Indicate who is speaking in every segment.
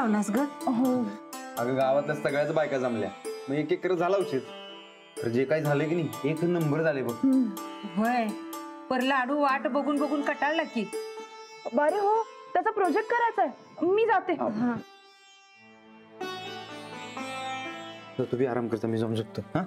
Speaker 1: लावलास ग?
Speaker 2: हो
Speaker 3: अगं गावातल्या सगळ्याच बायका जमल्या, मग एक एक झाला उशीर. तर जे काही झालं की नाही, एक नंबर झाले बघ.
Speaker 1: होय, पर लाडू वाट बघून बघून कटाळला की.
Speaker 2: बरे हो, त्याचा प्रोजेक्ट करायचा आहे, मी जाते.
Speaker 3: तर तुम्ही आराम करता, मी जाऊ शकतो. हा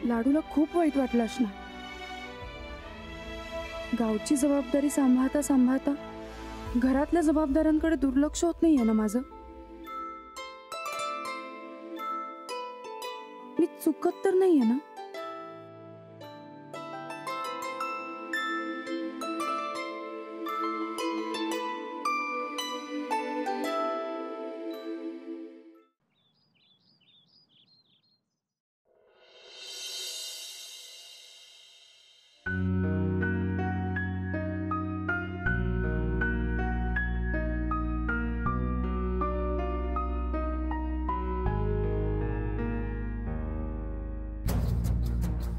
Speaker 2: लाडूला खूप वाईट वाटलं असणार. गावची जबाबदारी सांभाळता सांभाळता घरातल्या जबाबदाऱ्यांकडे दुर्लक्ष होत नाहीये ना माझं. मी चुकत तर नाहीये ना?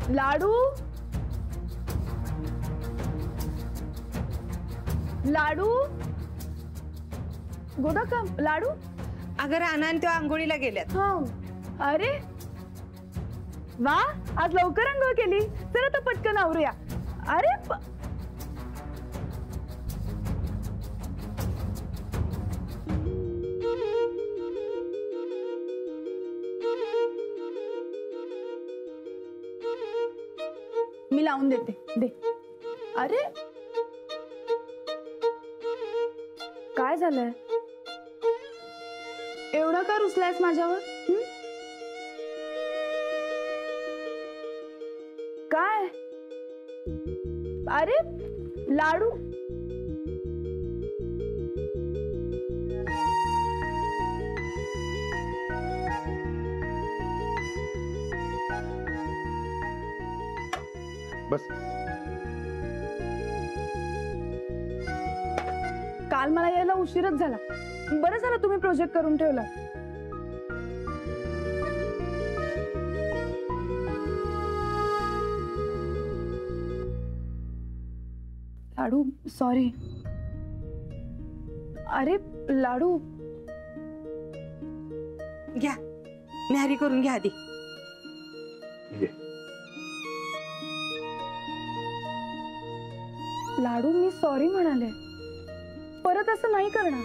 Speaker 2: लाडू लाडू गोदा का लाडू?
Speaker 1: अगं राणा आणि तो आंघोळीला गेल्यात.
Speaker 2: अरे वा, आज लवकर अंघोळ केली. चला तर पटकन आवरूया. अरे मी लावून देते, दे. अरे काय झालंय? एवढा का रुसलायस माझ्यावर? काय? अरे लाडू,
Speaker 3: बस.
Speaker 2: काल मला यायला उशीरच झाला. बरं झालं तुम्ही प्रोजेक्ट करून ठेवला. लाडू सॉरी. अरे लाडू,
Speaker 1: घ्या न्याहारी करून घ्या आधी.
Speaker 2: लाडू मी सॉरी म्हणाले, परत असं नाही करणार.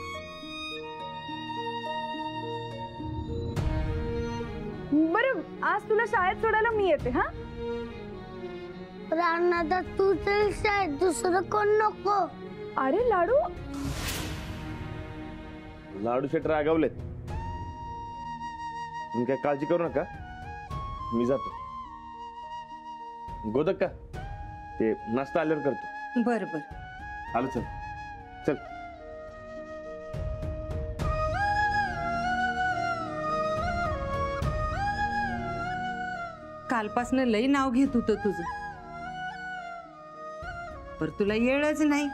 Speaker 2: बरं आज तुला शाळेत सोडायला मी येते. हा
Speaker 4: राणा तू चल शाळेत, दुसरं कोण नको.
Speaker 2: अरे लाडू,
Speaker 5: लाडू शेट रागावलेत. तुम्ही काय काळजी करू नका, मी जातो. गोदक का ते नाश्ता आल्यावर करतो.
Speaker 1: बर बर,
Speaker 5: आलो. चल चल.
Speaker 1: कालपासनं लई नाव घेत होतं तुझं, पर तुला येळच नाही.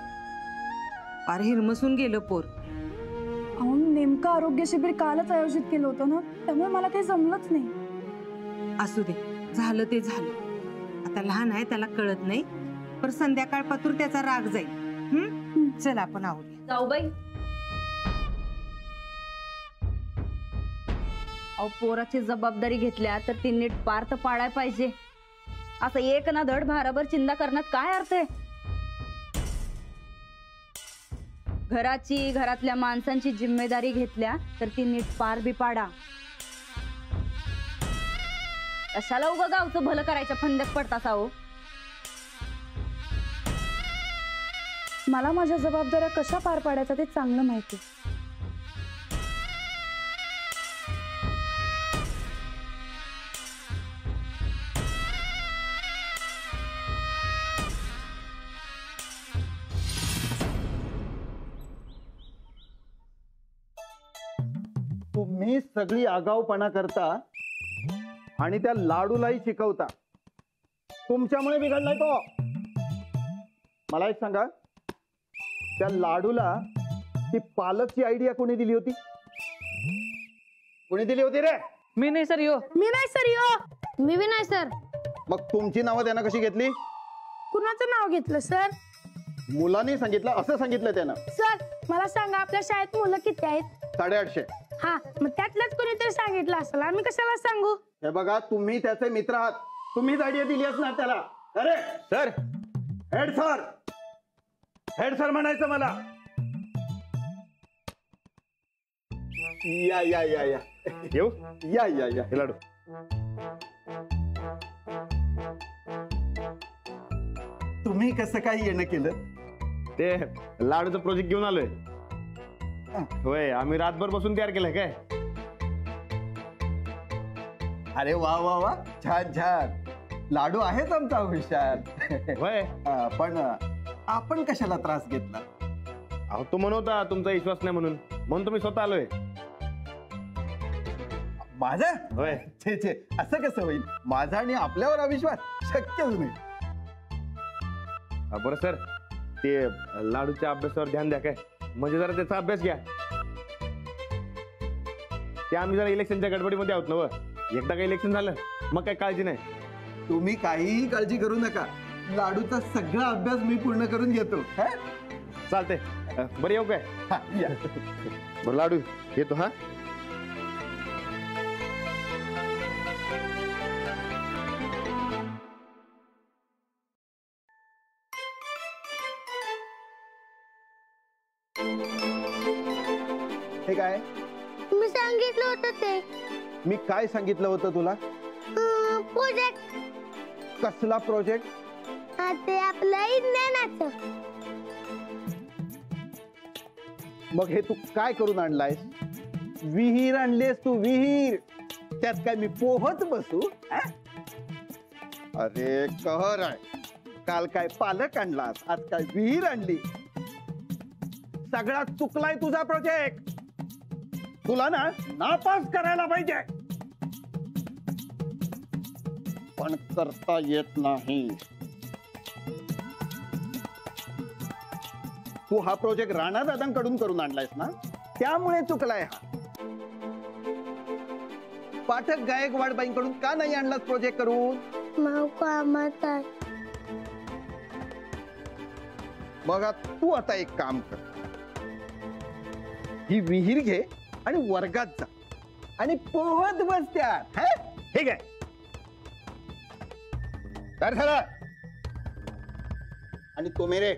Speaker 1: अरे हिरमसून गेलं पोर.
Speaker 2: अहो नेमकं आरोग्य शिबिर कालच आयोजित केलं होतं ना, त्यामुळे मला काही जमलंच नाही.
Speaker 1: असू दे, झालं ते झालं. आता लहान आहे, त्याला कळत नाही. पर संध्याकाळ पातूर त्याचा राग जाईल. चल आपण आवरूया.
Speaker 6: जाऊबाई, अहो पोराची जबाबदारी घेतल्या तर ती नीट पार तर पाडाय पाहिजे. असं एक ना धड भाराभर चिंता करण्यात काय अर्थ आहे? घराची, घरातल्या माणसांची जिम्मेदारी घेतल्या तर ती नीट पार बी पाडा. कशाला उगा गावचं भलं करायच्या फंद्यात पडतासा हो?
Speaker 2: मला माझ्या जबाबदाऱ्या कशा पार पाडायच्या ते चांगलं माहिती.
Speaker 7: तुम्ही सगळी आगाऊपणा करता आणि त्या लाडूलाही शिकवता. तुमच्यामुळे बिघडलाय तो. मला एक सांगा, त्या लाडूला ती पालकची आयडिया कोणी दिली होती? कोणी दिली होती रे?
Speaker 2: मी नाही सर यो.
Speaker 4: मी नाही सर यो. मी बी नाही सर.
Speaker 7: मग तुमची नावं त्यानं कशी घेतली?
Speaker 4: कुणाचं नाव घेतलं सर?
Speaker 7: मुलांनी सांगितलं असं सांगितलं त्यानं.
Speaker 4: सर मला सांगा, आपल्या शाळेत मुलं किती आहेत?
Speaker 7: 850.
Speaker 4: हा, मग त्यातलंच कोणीतरी सांगितलं असेल, आम्ही कशाला सांगू?
Speaker 7: हे बघा, तुम्ही त्याचे मित्र आहात, तुम्हीच आयडिया दिली असणार त्याला. अरे
Speaker 5: sir
Speaker 7: head sir, head sir म्हणायचं मला. या या या या
Speaker 5: येऊ
Speaker 7: या या या
Speaker 5: हे लाडू.
Speaker 7: तुम्ही कसं काय येणं केलं?
Speaker 5: ते लाडूचा प्रोजेक्ट घेऊन आलोय. होय, आम्ही रातभर बसून तयार केलंय काय.
Speaker 7: अरे वा वा वा, छान छान. लाडू आहेच आमचा हुशार.
Speaker 5: होय.
Speaker 7: पण आपण कशाला त्रास घेतला?
Speaker 5: अहो तो म्हणता तुमचा विश्वास नाही म्हणून तुम्ही स्वतः आलोय.
Speaker 7: माझा?
Speaker 5: होय.
Speaker 7: छे छे, असं कसं होईल? माझा आणि आपल्यावर अविश्वास शक्यच नाही.
Speaker 5: बरं सर, ते लाडूच्या अभ्यासावर ध्यान द्या काय, म्हणजे जरा त्याचा अभ्यास घ्या. ते आम्ही जरा इलेक्शनच्या गडबडीमध्ये आहोत ना व. एकदा काही इलेक्शन झालं मग काही काळजी नाही.
Speaker 7: तुम्ही काहीही काळजी करू नका, लाडूचा सगळा अभ्यास मी पूर्ण करून घेतो.
Speaker 5: चालते. बरं येऊ काय?
Speaker 7: हा, या.
Speaker 5: बरं लाडू येतो. हा
Speaker 7: हे काय?
Speaker 4: तुम्ही सांगितलं होतं ते
Speaker 7: मी काय सांगितलं होतं तुला?
Speaker 4: प्रोजेक्ट.
Speaker 7: कसला प्रोजेक्ट?
Speaker 4: ते आपलं विज्ञानाचं.
Speaker 7: मग हे तू काय करून आणलायस? विहीर आणलीस तू, विहीर. त्यात काय मी पोहत बसू? अरे कहर आहे. काल काय पालक आणलास, आज काय विहीर आणली. सगळा चुकलाय तुझा प्रोजेक्ट. तुला ना नापास करायला पाहिजे, पण करता येत नाही. तू हा प्रोजेक्ट राणा दादांकडून करून आणलायस ना, त्यामुळे चुकलाय हा. पाठक गायकवाड बाईंकडून का नाही आणलास प्रोजेक्ट करून?
Speaker 4: माऊ कामात आहे.
Speaker 7: बघा, तू आता एक काम कर, ही विहीर घे आणि वर्गात जा आणि पोहत बस त्यात.
Speaker 5: ठीक आहे.
Speaker 7: तर झालं. आणि तो मेरे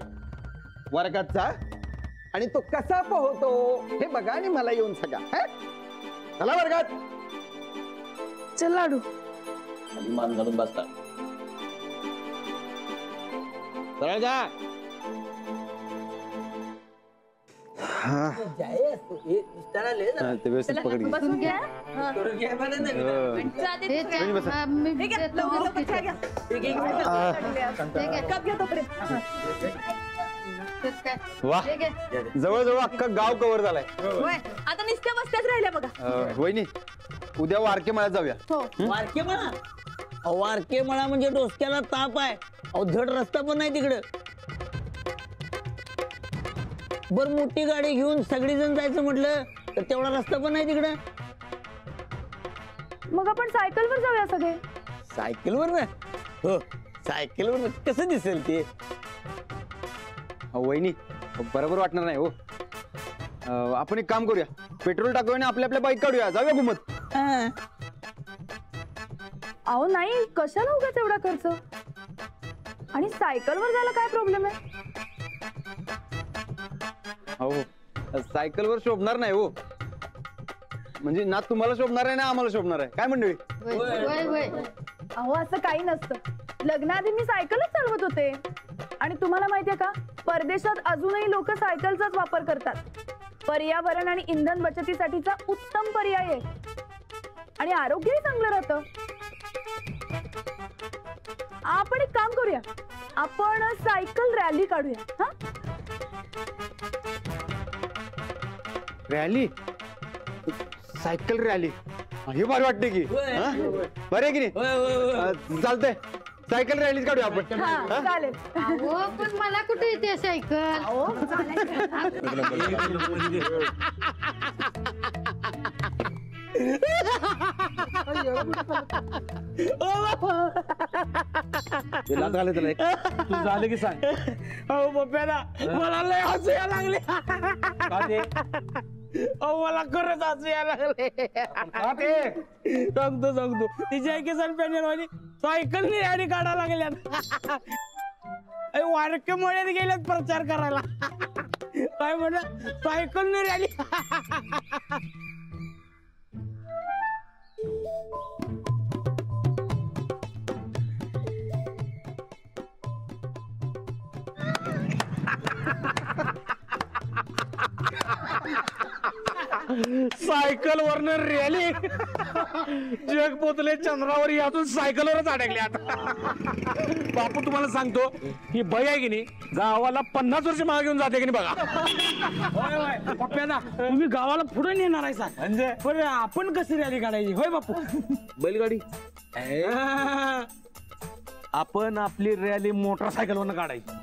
Speaker 7: वर्गात जा आणि तो कसा पोहतो हे बघा आणि मला येऊन सांगा. चला वर्गात.
Speaker 4: चल लाडू.
Speaker 7: मान घालून बसता. सरळ जा.
Speaker 3: ते व्यवस्थित पकड घे.
Speaker 6: बसून घ्या.
Speaker 3: वा, जवळजवळ अख्खा गाव कव्हर झालाय.
Speaker 2: आता नुसत्या बसत्याच राहिल्या बघा.
Speaker 3: वहिनी, उद्या वारके मळ्यात जाऊया.
Speaker 8: वारके म्हणा. वारके म्हणा म्हणजे डोसक्याला ताप आहे. अहो धड रस्ता पण नाही तिकडं. बर मोठी गाडी घेऊन सगळीजण जायचं म्हटलं तर तेवढा रस्ता पण नाही तिकडं.
Speaker 2: मग आपण सायकलवर जाऊया सगळे.
Speaker 8: सायकलवर ना? हो, सायकलवर कसं दिसेल ते?
Speaker 3: वहिनी, बरोबर वाटणार नाही हो. आपण एक काम करूया, पेट्रोल टाकूया आणि आपल्या आपल्या बाईक काढूया, जाऊया घुमत.
Speaker 8: हा.
Speaker 2: अहो नाही, कशाला उगाच एवढा खर्च? आणि सायकलवर जायला काय प्रॉब्लेम आहे?
Speaker 3: हो, सायकलवर शोभणार नाही हो. म्हणजे ना तुम्हाला शोभणार आहे ना आम्हाला शोभणार आहे. काय मंडळी?
Speaker 2: अहो असं काही नसतं. लग्नाआधी मी सायकलच चालवत होते. आणि तुम्हाला माहितीये का, परदेशात अजूनही लोक सायकलचाच वापर करतात. पर्यावरण आणि इंधन बचतीसाठीचा उत्तम पर्याय आहे. आणि आरोग्यही चांगलं राहतं. आपण एक काम करूया, आपण सायकल रॅली काढूया. हा,
Speaker 3: रॅली?
Speaker 7: सायकल रॅली हे भारी वाटते की हा? बरं आहे की नाही चालतंय सायकल रॅलीच काढूया आपण
Speaker 2: हा चालेल.
Speaker 4: हो पण मला कुठे येते सायकल?
Speaker 5: तू झालं की सांग.
Speaker 8: अहो पप्प्याला मला लय हसू यायला लागले. अहो मला खरंच हसू यायला लागले. सांगतो तिच्या किसान पॅनल वाली सायकल आणि काढायला लागल्या. वारकेमुळे गेल्यात प्रचार करायला. काय म्हणलं सायकल रॅली.
Speaker 5: सायकल वरनं रॅली जग पोचले चंद्रावर यातून सायकलवरच अडकले आता. बापू तुम्हाला सांगतो ही बाई आहे की नाही गावाला 50 वर्ष मागे घेऊन जाते की नाही बघा.
Speaker 8: पप्प्याला तुम्ही गावाला पुढे नेणार आहे सांग
Speaker 5: म्हणजे
Speaker 8: पण आपण कशी रॅली काढायची होय बापू.
Speaker 5: बैलगाडी आपण आपली रॅली मोटरसायकलवरनं काढायची.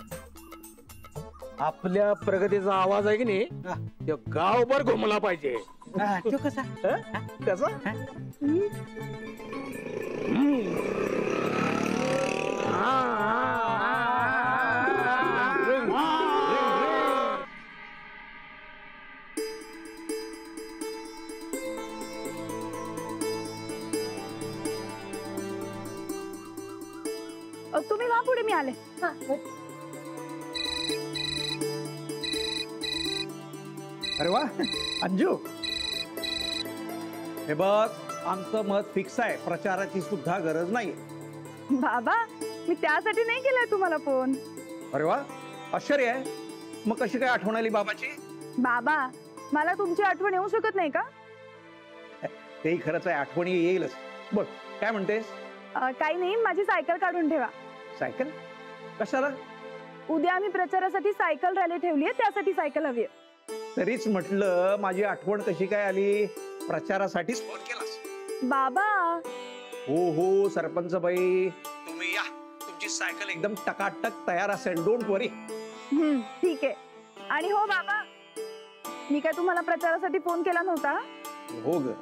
Speaker 5: आपल्या प्रगतीचा आवाज आहे की नाही तो गावभर घुमला पाहिजे.
Speaker 8: तो कसा
Speaker 5: कसा
Speaker 2: तुम्ही वा पुढे, मी आले.
Speaker 9: अरे वा अंजू, हे बघ आमचं मत फिक्स आहे, प्रचाराची सुद्धा गरज नाही.
Speaker 2: बाबा मी त्यासाठी नाही केलाय तुम्हाला फोन.
Speaker 9: अरे वा आश्चर्य आहे. मग कशी काय आठवण आली बाबाची?
Speaker 2: बाबा मला तुमची आठवण येऊ शकत नाही का?
Speaker 9: तेही खरंच आहे, आठवणी येईलच. बघ काय म्हणतेस?
Speaker 2: काही नाही, माझी सायकल काढून ठेवा.
Speaker 9: सायकल कशाला?
Speaker 2: उद्या आम्ही प्रचारासाठी सायकल रॅली ठेवलीये, त्यासाठी सायकल हवी आहे.
Speaker 9: तरीच म्हटलं माझी आठवण कशी काय आली. प्रचारासाठीच फोन केलास?
Speaker 2: बाबा
Speaker 9: हो सरपंच बाई, तुम्ही या, तुमची सायकल एकदम टकाटक तयार असेल, डोंट वरी.
Speaker 2: ठीक आहे. आणि हो बाबा, मी काय तुम्हाला प्रचारासाठी फोन केला नव्हता.
Speaker 9: हो ग,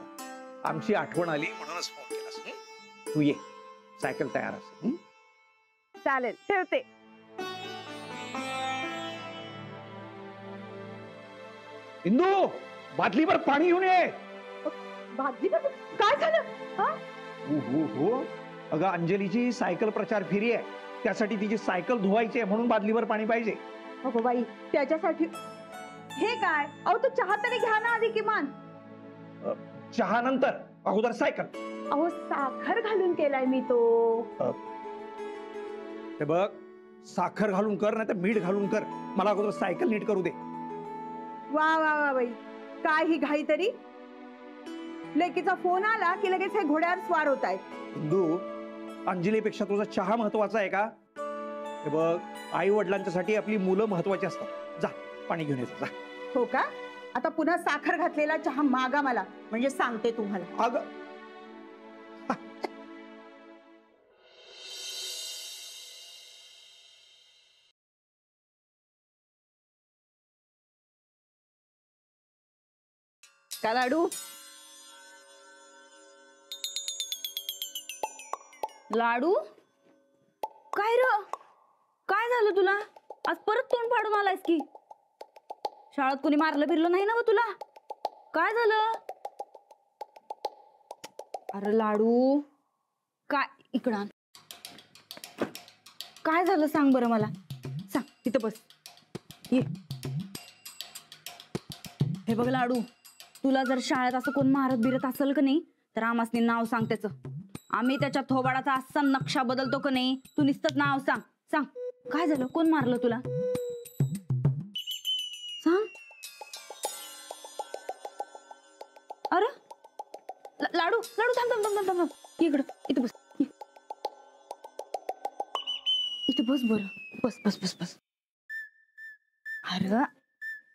Speaker 9: आमची आठवण आली म्हणूनच फोन केलास. तू ये, सायकल तयार असेल.
Speaker 2: चालेल, ठेवते.
Speaker 9: इंदू, बाटलीवर पाणी घेऊन ये.
Speaker 2: काय झालं?
Speaker 9: हो अगं, अंजलीची सायकल प्रचार फेरी आहे, त्यासाठी तिची सायकल धुवायची आहे, म्हणून बादलीवर पाणी पाहिजे.
Speaker 6: अगो बाई, त्याच्यासाठी हे काय? अहो तो चहा तरी घ्या ना आधी किमान.
Speaker 9: चहा नंतर, अगोदर सायकल.
Speaker 6: अहो साखर घालून केलाय मी तो.
Speaker 9: हे बघ, साखर घालून कर नाही तर मीठ घालून कर, मला अगोदर सायकल नीट करू दे.
Speaker 6: वा वा वा बाई, काय ही घाई तरी. लेकीचा फोन आला की लगेच हे घोड्यावर स्वार होत आहेत.
Speaker 9: इंदू, अंजलीपेक्षा तुझा चहा महत्वाचा आहे का? हे बघ, आई वडिलांच्यासाठी आपली मुलं महत्वाची असतात. जा पाणी घेऊन ये जा.
Speaker 6: हो का? आता पुन्हा साखर घातलेला चहा मागा मला, म्हणजे सांगते तुम्हाला.
Speaker 9: अगं
Speaker 6: का लाडू? लाडू काय र? काय झालं तुला? आज परत तोंड फाडून आलायस की? शाळेत कोणी मारलं बिरलं नाही ना व तुला? काय झालं? अरे लाडू, काय इकडं आण. काय झालं सांग बरं मला. सांग, तिथं बस. ये. हे बघ लाडू, तुला जर शाळेत असं कोण मारत बिरत असेल का नाही, तर आम्हासनी नाव सांग त्याचं. आम्ही त्याच्या थोबाडाचा असा नक्षा बदलतो का नाही, तू नुसतं नाव सांग. सांग, काय झालं? कोण मारलं तुला? सांग. अरे लाडू, लाडू थांब थांब थांब थांब थांब. इकडं, इथं बस. इथं बस बरं. बस बस बस बस. अरे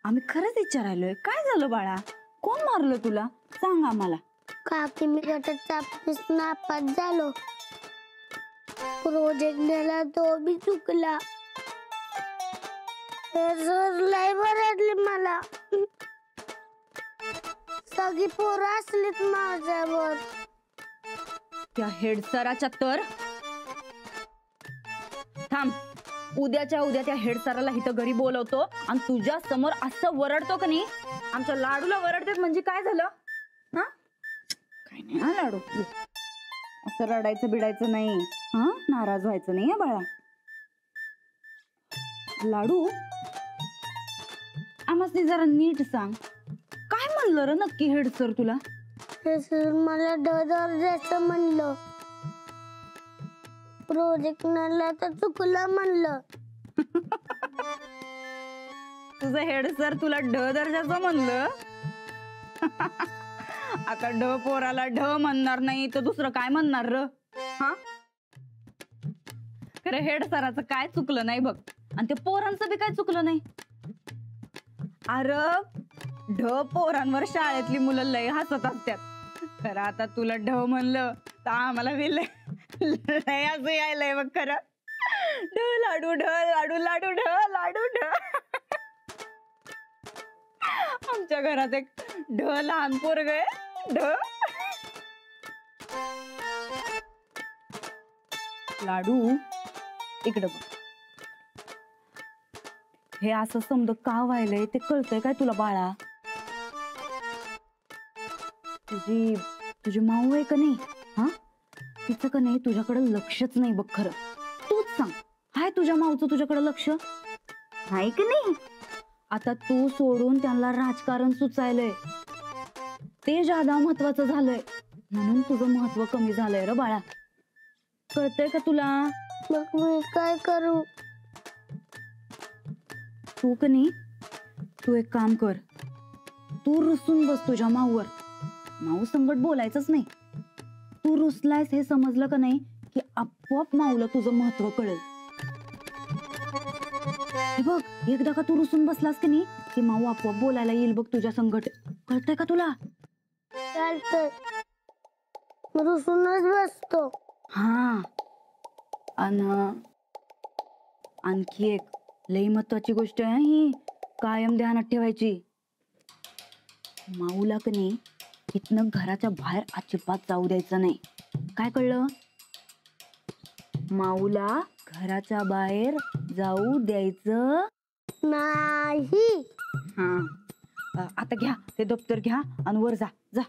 Speaker 6: आम्ही खरंच विचारायलोय, काय झालं बाळा? कोण मारलं तुला? सांग आम्हाला.
Speaker 4: काकी मी गटात चापणीस नापास झालो. प्रोजेक्ट नेला तो बी चुकला. सर लय बरडली मला. सगळी पोरं असलीत माझ्यावर.
Speaker 6: त्या हेड सराच्या तर थांब, उद्याच्या उद्या त्या हेड सराला इथं घरी बोलवतो आणि तुझ्या समोर असं वरडतो का नाही. आमच्या लाडूला वरडतेत म्हणजे काय झालं हा? काय नाही हा लाडू, असं रडायचं बिडायचं नाही हा, नाराज व्हायचं नाही हा बाळा. लाडू आम्हाला जरा नीट सांग, काय म्हणलं र नक्की हेड सर तुला?
Speaker 4: सर मला दर्जाचं म्हणलं. प्रोजेक्ट नेला तर चुकला म्हणलं.
Speaker 6: तुझं हेड सर तुला ढ दर्जाचं म्हणलं? आता ढ पोराला ढ म्हणणार नाही तर दुसरं काय म्हणणार र? हा, खरं हेड सराचं काय चुकलं नाही बघ, आणि ते पोरांचं बी काय चुकलं नाही. अरे ढ पोरांवर शाळेतली मुलं लय हसत असतात. खरं आता तुला ढ म्हणलं तर आम्हाला बी लय असं यायलंय बघ खरं. ढ लाडू ढ लाडू लाडू ढ लाडू ढ. आमच्या घरात एक ढ लहान पोरग आहे ढ. लाडू इकडं बघ, हे असं समज का व्हायलंय ते कळतंय काय तुला बाळा? तुझी माऊ आहे का नाही हा, तिचं का नाही तुझ्याकडे लक्षच नाही बघ खरं. तूच सांग, हाय तुझ्या माऊचं तुझ्याकडे लक्ष नाही का नाही? आता तू सोडून त्यांना राजकारण सुचायलंय, ते जादा महत्वाचं झालंय, म्हणून तुझं महत्व कमी झालंय र बाळा. कळतंय का तुला?
Speaker 4: मग मी काय करू?
Speaker 6: तू का नाही, तू एक काम कर, तू रुसून बस तुझ्या माऊवर. माऊ संगत बोलायचंच नाही. तू रुसलायस हे समजलं का नाही की आपोआप माऊला तुझं महत्व कळेल. हे बघ, एकदा का तू रुसून बसलास की नाही की माऊ आपोआप बोलायला येईल बघ तुझ्या संगट. कळतंय का तुला?
Speaker 4: चालतंय, रुसूनच बसतो.
Speaker 6: हा, आणखी एक लई महत्वाची गोष्ट आहे ही, कायम ध्यानात ठेवायची. माऊला का नाही इथनं घराच्या बाहेर अजिबात जाऊ द्यायचं नाही. काय कळलं? माऊला घराच्या बाहेर जाऊ द्यायचं
Speaker 4: नाही.
Speaker 6: हा, आता घ्या ते दप्तर घ्या आणि वर जा जा.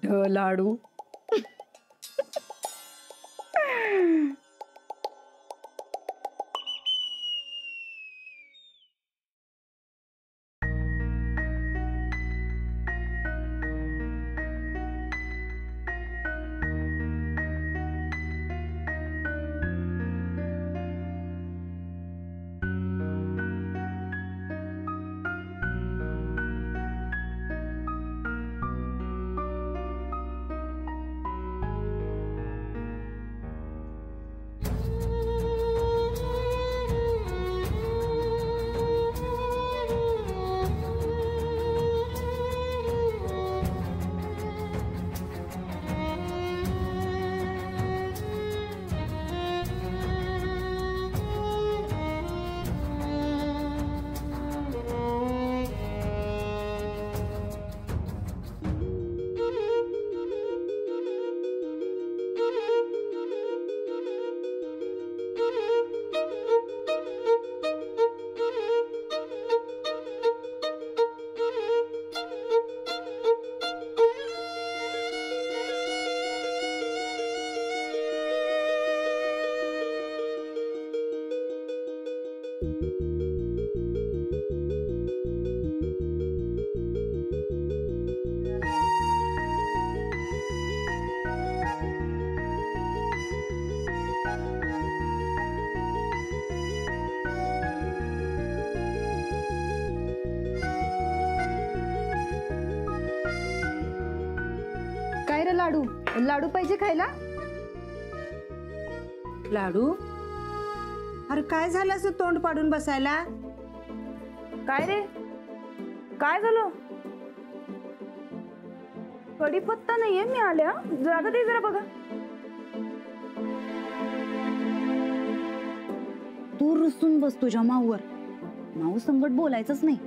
Speaker 6: ढ लाडू.
Speaker 2: काय रे लाडू, लाडू पाहिजे खायला?
Speaker 1: लाडू अरे काय झालं असं तोंड पाडून बसायला?
Speaker 2: काय रे, काय झालं? कढीपत्ता नाहीये मी आल्या, जागा दे जरा बघा.
Speaker 6: तू रुसून बस तुझ्या माऊवर. माऊ संगट बोलायचंच नाही.